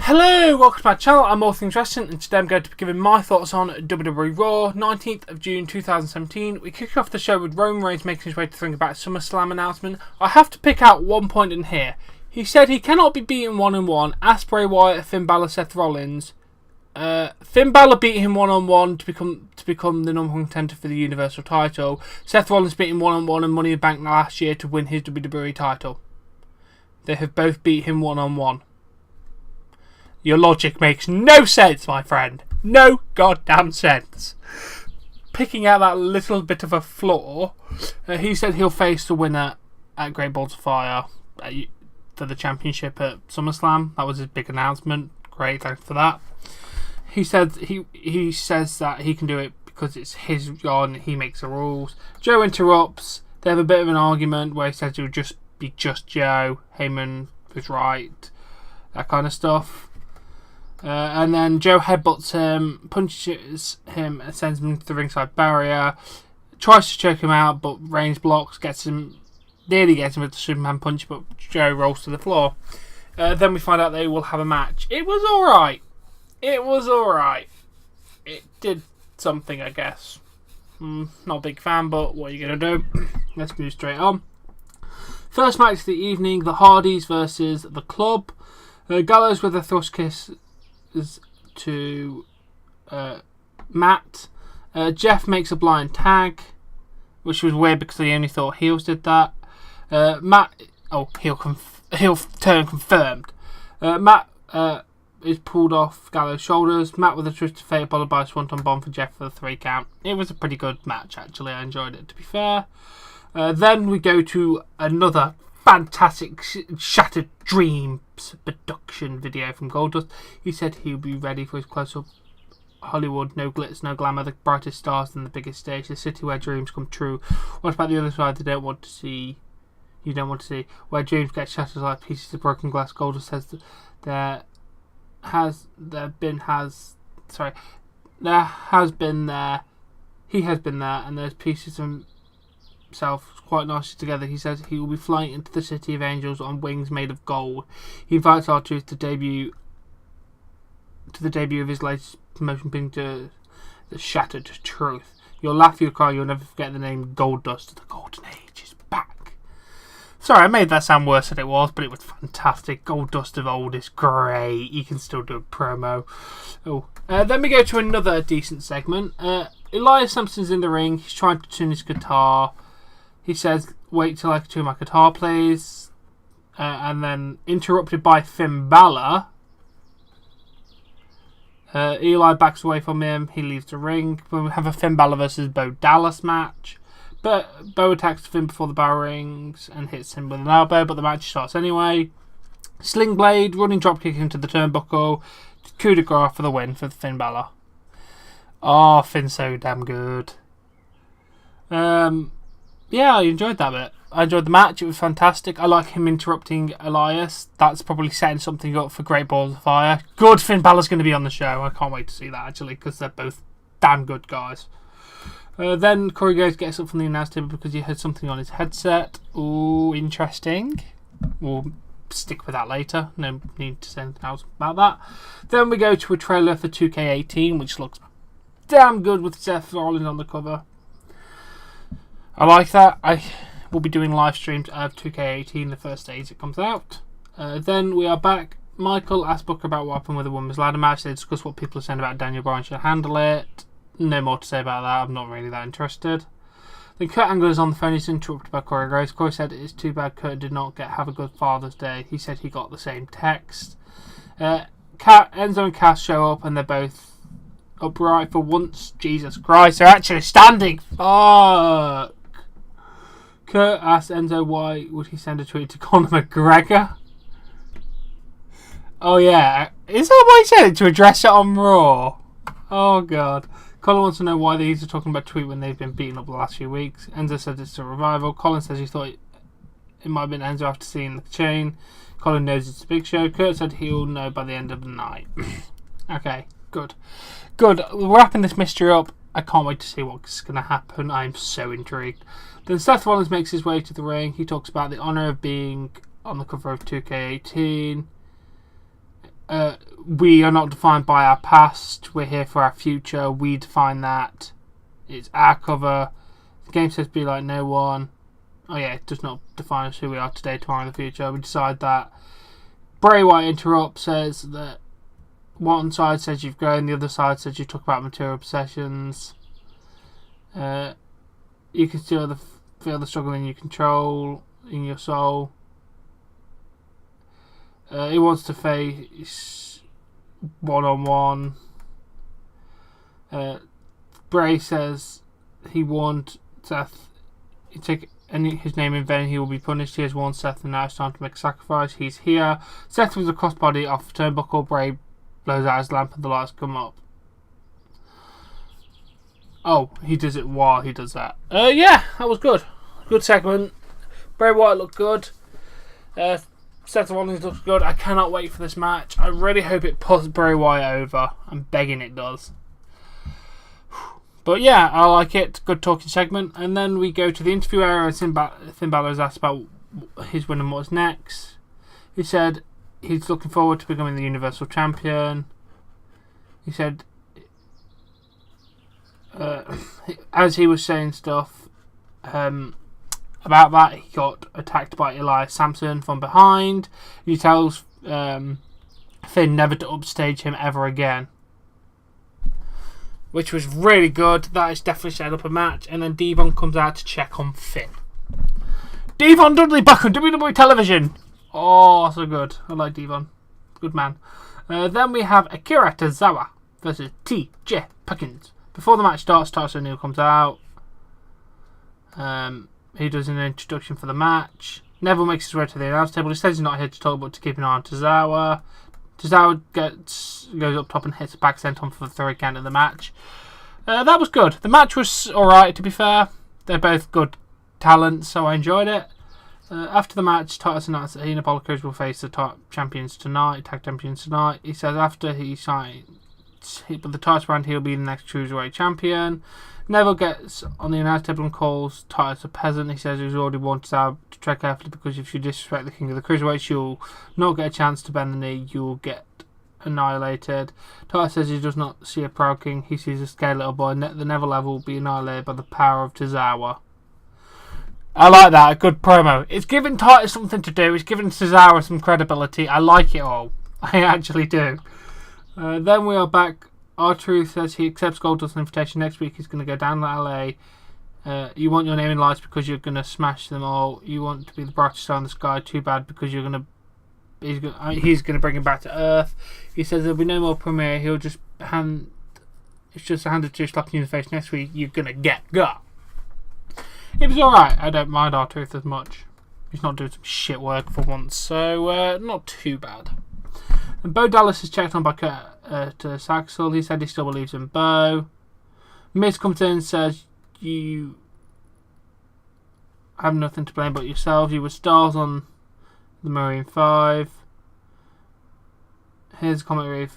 Hello, welcome to my channel. I'm All Things Wrestling, and today I'm going to be giving my thoughts on WWE Raw, 19th of June 2017. We kick off the show with Roman Reigns making his way to the ring about SummerSlam announcement. I have to pick out one point in here. He said he cannot be beaten one-on-one. Asked Bray Wyatt, Finn Balor, Seth Rollins. Finn Balor beat him one-on-one to become the number one contender for the Universal title. Seth Rollins beat him one-on-one in Money in the Bank last year to win his WWE title. They have both beat him one-on-one. Your logic makes no sense, my friend. No goddamn sense. Picking out that little bit of a flaw, he said he'll face the winner at Great Balls of Fire for the championship at SummerSlam. That was his big announcement. Great, thanks for that. He said he says that he can do it because it's his yarn. He makes the rules. Joe interrupts. They have a bit of an argument where he says it would just be just Joe. Heyman was right. That kind of stuff. And then Joe headbutts him, punches him, and sends him to the ringside barrier. Tries to choke him out, but Reigns blocks, nearly gets him with the Superman punch, but Joe rolls to the floor. Then we find out they will have a match. It was alright. It did something, I guess. Not a big fan, but what are you going to do? Let's move straight on. First match of the evening, the Hardys versus the Club. Gallows with a thrust kiss to Matt. Jeff makes a blind tag, which was weird because he only thought heels did that. Heel turn confirmed. Matt is pulled off Gallows' shoulders. Matt with a twist of fate followed by a swanton bomb for Jeff for the 3 count. It was a pretty good match, actually. I enjoyed it, to be fair. Then we go to another fantastic Shattered Dreams production video from Goldust. He said he'll be ready for his close-up Hollywood, no glitz, no glamour, the brightest stars and the biggest stage, the city where dreams come true. What about the other side you don't want to see, where dreams get shattered like pieces of broken glass? Goldust says that there has been there, and there's pieces of himself quite nicely together. He says he will be flying into the city of angels on wings made of gold. He invites R-Truth to the debut of his latest promotion being to the Shattered Truth. You'll laugh, you'll cry, you'll never forget the name Goldust. The golden age is back. Sorry, I made that sound worse than it was, but it was fantastic. Goldust of old is great. You can still do a promo. Then we go to another decent segment. Elias Sampson's in the ring. He's trying to tune his guitar. He says, wait till I can tune my guitar, please. And then interrupted by Finn Balor. Eli backs away from him. He leaves the ring. We have a Finn Balor versus Bo Dallas match. But Bo attacks Finn before the bell rings and hits him with an elbow, but the match starts anyway. Sling Blade, running dropkick into the turnbuckle. Coup de grace for the win for Finn Balor. Oh, Finn's so damn good. Yeah, I enjoyed that bit. I enjoyed the match. It was fantastic. I like him interrupting Elias. That's probably setting something up for Great Balls of Fire. Good, Finn Balor's going to be on the show. I can't wait to see that, actually, because they're both damn good guys. Then Corey Graves gets up from the announce table because he heard something on his headset. Ooh, interesting. We'll stick with that later. No need to say anything else about that. Then we go to a trailer for 2K18, which looks damn good with Seth Rollins on the cover. I like that. I will be doing live streams of 2K18 the first days it comes out. Then we are back. Michael asked Booker about what happened with the women's ladder match. They discussed what people are saying about Daniel Bryan should handle it. No more to say about that. I'm not really that interested. Then Kurt Angle is on the phone. He's interrupted by Corey Graves. Corey said it's too bad Kurt did not have a good Father's Day. He said he got the same text. Enzo and Cass show up and they're both upright for once. Jesus Christ, they're actually standing. Fuck. Kurt asked Enzo why would he send a tweet to Conor McGregor. Oh yeah, is that why he said it, to address it on Raw? Oh god. Colin wants to know why these are talking about tweet when they've been beaten up the last few weeks. Enzo said it's a revival. Colin says he thought it might have been Enzo after seeing the chain. Colin knows it's a big show. Kurt said he'll know by the end of the night. Okay, good. Good. We're wrapping this mystery up. I can't wait to see what's going to happen. I'm so intrigued. Then Seth Rollins makes his way to the ring. He talks about the honour of being on the cover of 2K18. we are not defined by our past. We're here for our future. We define that. It's our cover. The game says be like no one. Oh yeah, it does not define us who we are today, tomorrow, in the future. We decide that. Bray Wyatt interrupts, says that one side says you've grown, the other side says you talk about material possessions. You can still feel the struggle in your control, in your soul. He wants to face one-on-one. Bray says he warned Seth, you take his name in vain, he will be punished. He has warned Seth, and now it's time to make a sacrifice. He's here. Seth with a crossbody off the turnbuckle. Bray blows out his lamp and the lights come up. Oh, he does it while he does that. Yeah, that was good. Good segment. Bray Wyatt looked good. Seth Rollins looks good. I cannot wait for this match. I really hope it puts Bray Wyatt over. I'm begging it does. But yeah, I like it. Good talking segment. And then we go to the interview area, and Finn Balor is asked about his win and what's next. He said he's looking forward to becoming the Universal Champion. He said, as he was saying stuff about that, he got attacked by Elias Sampson from behind. He tells Finn never to upstage him ever again, which was really good. That is definitely set up a match. And then Devon comes out to check on Finn. Devon Dudley back on WWE television. Oh, so good. I like Devon. Good man. Then we have Akira Tozawa versus T.J. Perkins. Before the match starts, Titus O'Neil comes out. He does an introduction for the match. Neville makes his way to the announce table. He says he's not here to talk, but to keep an eye on Tozawa. Tozawa goes up top and hits a back senton for the third count of the match. That was good. The match was alright, to be fair. They're both good talents, so I enjoyed it. After the match, Titus announced that he and Apollo Crews will face the tag champions tonight. He says after he signs with the Titus brand, he'll be the next Cruiserweight champion. Neville gets on the announce table and calls Titus a peasant. He says he's already warned Tozawa to tread carefully because if you disrespect the king of the Cruiserweights, you'll not get a chance to bend the knee. You'll get annihilated. Titus says he does not see a proud king. He sees a scared little boy. The Neville level will be annihilated by the power of Tozawa. I like that. A good promo. It's giving Titus something to do. It's giving Tozawa some credibility. I like it all. I actually do. Then we are back. R-Truth says he accepts Goldust's invitation. Next week he's going to go down to LA. You want your name in lights because you're going to smash them all. You want to be the brightest star in the sky. Too bad because he's going to bring him back to Earth. He says there'll be no more premiere. He'll just it's just a hand or two slapping you in the face. Next week you're going to get got. It was alright. I don't mind R-Truth as much. He's not doing some shit work for once, so not too bad. And Bo Dallas is checked on by Curtis Axel. He said he still believes in Bo. Miz comes in and says you have nothing to blame but yourselves. You were stars on the Marine 5. Here's a commentary.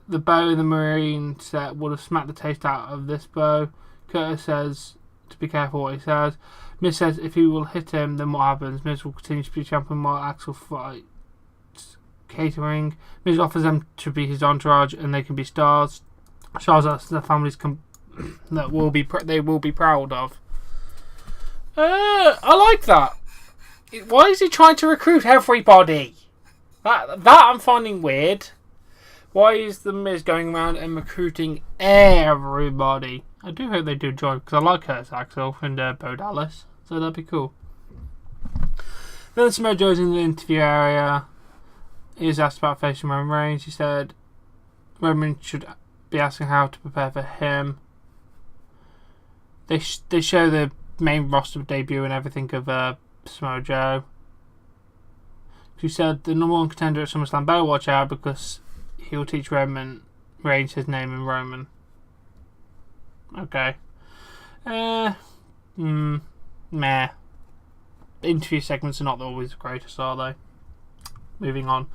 The Bo in the Marine set would have smacked the taste out of this Bo. Curtis says to be careful what he says. Miz says if he will hit him, then what happens? Miz will continue to be champion while Axel fights catering. Miz offers them to be his entourage and they can be stars. Stars that their families that they will be proud of. I like that. Why is he trying to recruit everybody? That I'm finding weird. Why is the Miz going around and recruiting everybody? I do hope they do join because I like Curtis Axel and Bo Dallas, so that'd be cool. Then Samoa Joe's in the interview area. He was asked about facing Roman Reigns. He said Roman should be asking how to prepare for him. They show the main roster debut and everything of Samoa Joe. He said the number one contender at SummerSlam better watch out because he'll teach Roman Reigns his name in Roman. Okay. Meh. Interview segments are not always the greatest, are they? Moving on.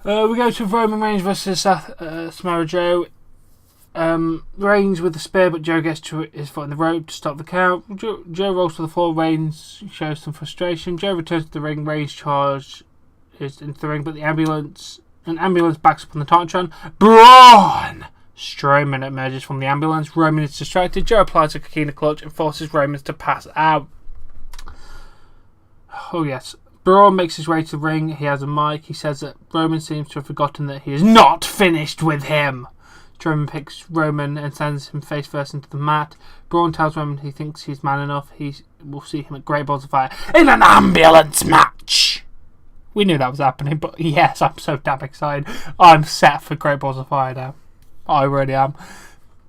We go to Roman Reigns versus Samoa Joe. Reigns with the spear, but Joe gets to his foot in the rope to stop the count. Joe rolls to the floor. Reigns shows some frustration. Joe returns to the ring. Reigns charges into the ring, but the ambulance An ambulance backs up on the Titantron. Braun Strowman emerges from the ambulance. Roman is distracted. Joe applies a coquina clutch and forces Roman to pass out. Oh yes. Braun makes his way to the ring. He has a mic. He says that Roman seems to have forgotten that he is not finished with him. Strowman picks Roman and sends him face first into the mat. Braun tells Roman he thinks he's man enough. We'll see him at Great Balls of Fire in an ambulance match. We knew that was happening, but yes, I'm so damn excited. I'm set for Great Balls of Fire now. I really am.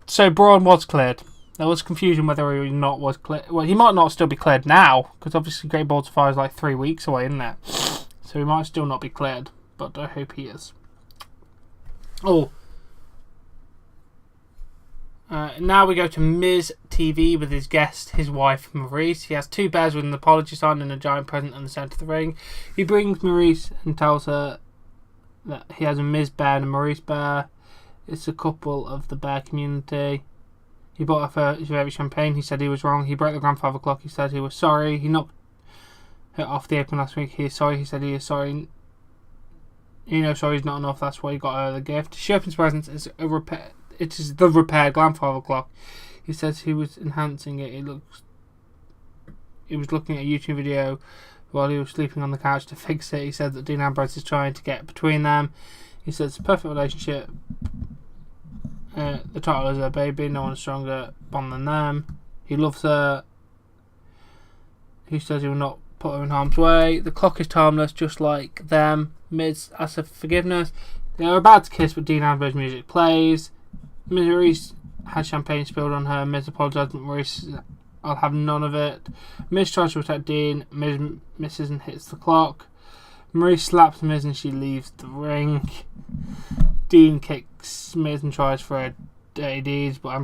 So Braun was cleared. There was confusion whether he not was cleared. Well, he might not still be cleared now, because obviously Great Balls of Fire is like 3 weeks away, isn't it? So he might still not be cleared, but I hope he is. Oh. Now we go to Miz TV with his guest, his wife Maurice. He has 2 bears with an apology sign and a giant present in the centre of the ring. He brings Maurice and tells her that he has a Miz bear and a Maurice bear. It's a couple of the bear community. He bought her his favourite champagne. He said he was wrong. He broke the grandfather clock. He said he was sorry. He knocked her off the apron last week. He is sorry. He said he is sorry. You know, sorry is not enough. That's why he got her the gift. She opens presents. It is the repaired grandfather clock. He says he was enhancing it. He was looking at a YouTube video while he was sleeping on the couch to fix it. He said that Dean Ambrose is trying to get between them. He says it's a perfect relationship. The title is her baby. No one's stronger bond than them. He loves her. He says he will not put her in harm's way. The clock is timeless, just like them. Miz asks for forgiveness. They are about to kiss, but Dean Ambrose music plays. Maurice has champagne spilled on her. Miz apologises, but Maurice says, I'll have none of it. Miz tries to attack Dean. Miz misses and hits the clock. Maurice slaps Miz and she leaves the ring. Dean kicks Miz and tries for a dirty deeds, but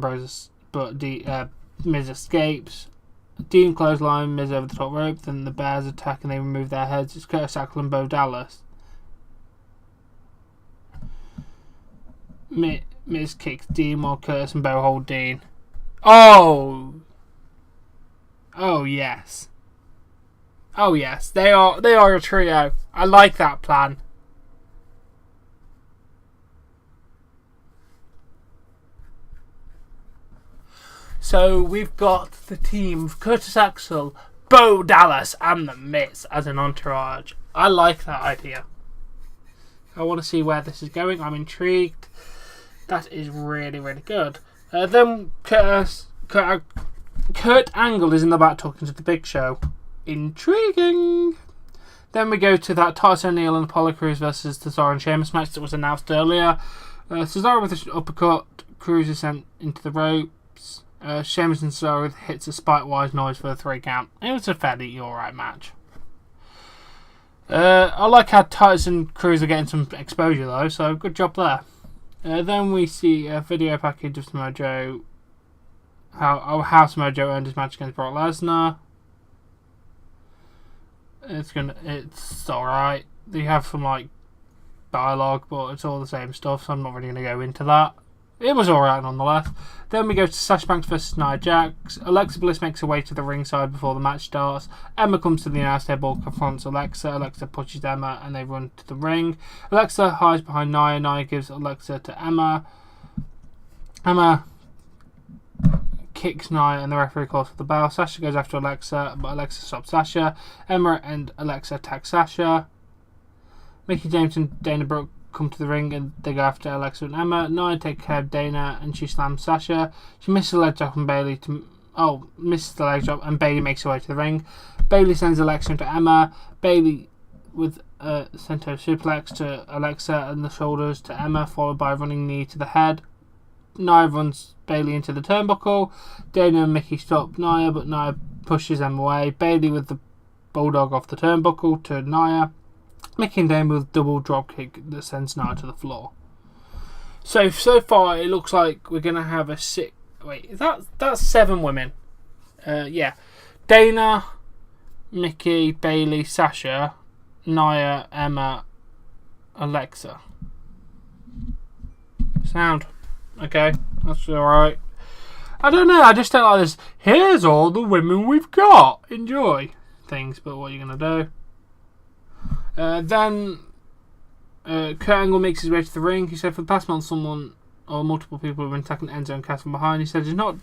Miz escapes. Dean clothesline Miz over the top rope. Then the Bears attack and they remove their heads. It's Curtis Axel and Bo Dallas. Miz kicks Dean while Curtis and Bo hold Dean. Oh yes. Oh yes, they are a trio. I like that plan. So we've got the team of Curtis Axel, Bo Dallas, and the Miz as an entourage. I like that idea. I want to see where this is going. I'm intrigued. That is really, really good. Then Kurt Angle is in the back talking to the Big Show. Intriguing. Then we go to that Titus O'Neil and Apollo Crews versus Cesaro and Sheamus match that was announced earlier. Cesaro with an uppercut. Crews is sent into the ropes. Sheamus and Cesaro hits a spike-wise noise for the 3 count. It was a fairly alright match. I like how Titus and Crews are getting some exposure though, so good job there. Then we see a video package of Samoa Joe. How Samoa Joe earned his match against Brock Lesnar. It's alright. They have some like dialogue, but it's all the same stuff, so I'm not really going to go into that. It was alright nonetheless. Then we go to Sasha Banks versus Nia Jax. Alexa Bliss makes her way to the ringside before the match starts. Emma comes to the announce table, confronts Alexa. Alexa pushes Emma and they run to the ring. Alexa hides behind Nia. Nia gives Alexa to Emma. Emma kicks Nia and the referee calls for the bell. Sasha goes after Alexa, but Alexa stops Sasha. Emma and Alexa attack Sasha. Mickie James and Dana Brooke come to the ring and they go after Alexa and Emma. Nia takes care of Dana and she slams Sasha. She misses the leg drop and Bayley and Bayley makes her way to the ring. Bayley sends Alexa into Emma. Bayley with a center suplex to Alexa and the shoulders to Emma, followed by a running knee to the head. Nia runs Bayley into the turnbuckle. Dana and Mickie stop Nia, but Nia pushes them away. Bayley with the bulldog off the turnbuckle to Nia. Mickie and Dana with double drop kick that sends Nia to the floor. So far it looks like we're gonna have a six. Wait, that's 7 women. Yeah, Dana, Mickie, Bayley, Sasha, Nia, Emma, Alexa. Sound okay? That's alright. I don't know. I just don't like this. Here's all the women we've got. Enjoy things, but what are you gonna do? Then Kurt Angle makes his way to the ring. He said for the past month someone or multiple people have been attacking Enzo and Cass from behind. He said he's not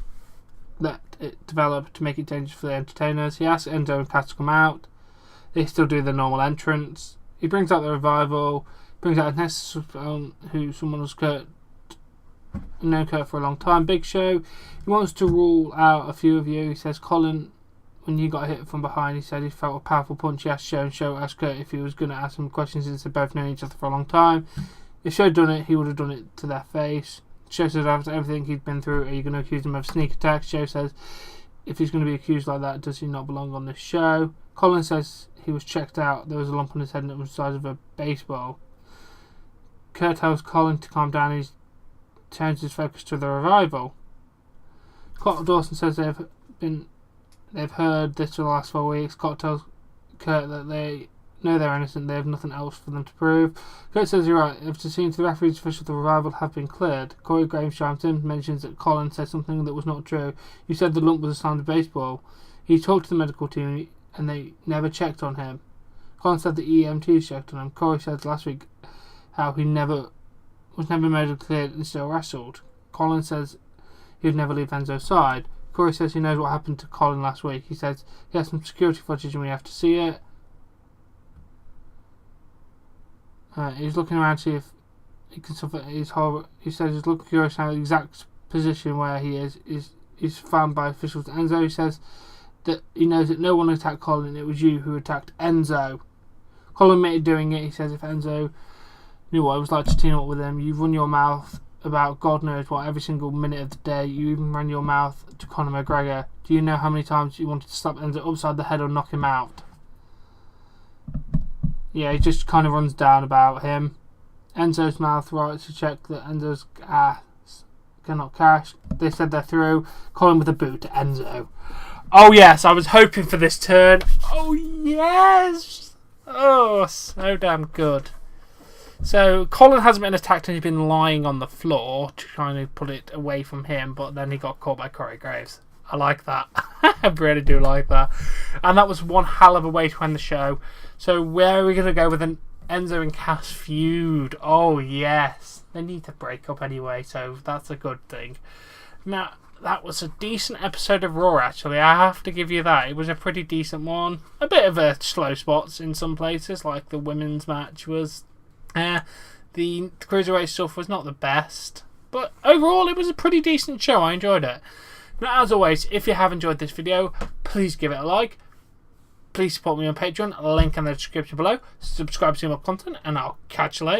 let it develop to make it dangerous for the entertainers. He asked Enzo and Cass to come out. They still do their normal entrance. He brings out the Revival, brings out a Nexus who someone was known Kurt for a long time. Big Show. He wants to rule out a few of you. He says Colin, when you got hit from behind, he said he felt a powerful punch. He asked Show, and Show asked Kurt if he was going to ask him questions since they've both known each other for a long time. If Show had done it, he would have done it to their face. Show says after everything he'd been through, are you going to accuse him of sneak attack? Show says if he's going to be accused like that, does he not belong on this show? Colin says he was checked out. There was a lump on his head and it was the size of a baseball. Kurt tells Colin to calm down. He turns his focus to the Revival. Scott Dawson says they've heard this for the last 4 weeks. Scott tells Kurt that they know they're innocent. They have nothing else for them to prove. Kurt says you're right. After seeing the referees officials, the Revival have been cleared. Corey Graves chimes in, mentions that Colin said something that was not true. You said the lump was a sign of baseball. He talked to the medical team and they never checked on him. Colin said the EMTs checked on him. Corey said last week how he was never medically cleared and still wrestled. Colin says he would never leave Enzo's side. Corey says he knows what happened to Colin last week. He says he has some security footage and we have to see it. He's looking around to see if he can suffer his horror. He says he's looking curious how the exact position where he is found by officials. Enzo says that he knows that no one attacked Colin. It was you who attacked Enzo. Colin admitted doing it. He says if Enzo knew what it was like to team up with him, you run your mouth about God knows what every single minute of the day. You even ran your mouth to Conor McGregor. Do you know how many times you wanted to slap Enzo upside the head or knock him out? Yeah, he just kind of runs down about him. Enzo's mouth writes to check that Enzo's ass cannot cash. They said they're through. Colin with a boot to Enzo. Oh yes, I was hoping for this turn. Oh yes! Oh, so damn good. So Colin hasn't been attacked and he's been lying on the floor trying to put it away from him, but then he got caught by Corey Graves. I like that. I really do like that. And that was one hell of a way to end the show. So where are we going to go with an Enzo and Cass feud? Oh yes. They need to break up anyway, so that's a good thing. Now, that was a decent episode of Raw, actually. I have to give you that. It was a pretty decent one. A bit of a slow spots in some places, like the women's match was. The Cruiserweight stuff was not the best. But overall, it was a pretty decent show. I enjoyed it. Now, as always, if you have enjoyed this video, please give it a like. Please support me on Patreon. Link in the description below. Subscribe to see more content, and I'll catch you later.